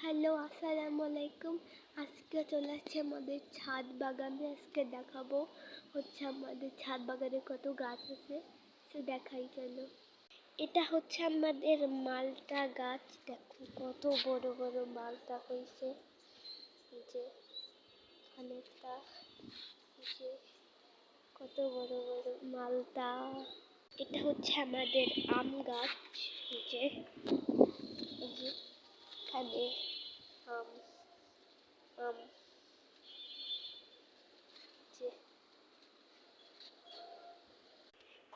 Hello, আসসালামু আলাইকুম। আজকে চলে আসছে আমাদের ছাদ বাগানে। আজকে দেখাবো আমাদের ছাদ বাগানে কত গাছ আছে, সে দেখাই চলো। এটা হচ্ছে আমাদের মালটা গাছ। দেখো কত বড় বড় মালটা হয়েছে। এই যে অনেকটা, যে কত বড় বড় মালটা। এটা হচ্ছে আমাদের আম গাছ। এই যে এখানে আম আম যে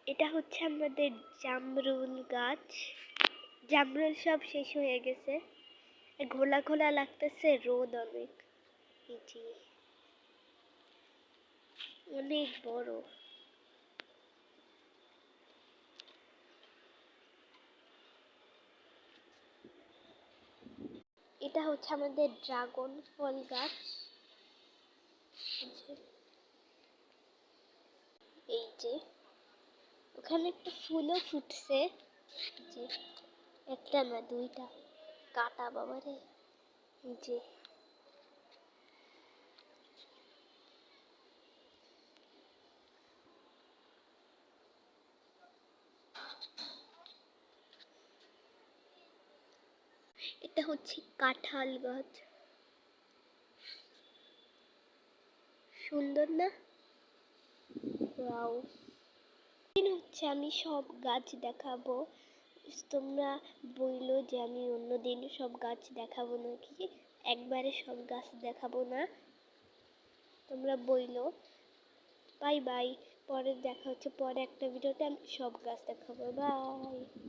এটা হচ্ছে আমাদের জামরুল গাছ। জামরুল সব শেষ হয়ে গেছে, ঘোলা ঘোলা লাগতেছে, রোদ অনেক। এই যে অনেক বড়। এটা হচ্ছে আমাদের ড্রাগন ফল গাছ। এই যে ওখানে একটা ফুলও ফুটছে, যে একটা না দুইটা, কাটা বাবারে। এই যে এটা হচ্ছে কাঁঠাল গাছ। সুন্দর না? ওয়াও। হচ্ছে আমি সব গাছ দেখাবো, তোমরা বইলো যে আমি অন্যদিন সব গাছ দেখাবো নাকি। একবারে সব গাছ দেখাবো না, তোমরা বইলো। বাই বাই, পরে দেখা হচ্ছে পরে একটা ভিডিওতে। আমি সব গাছ দেখাবো। বাই।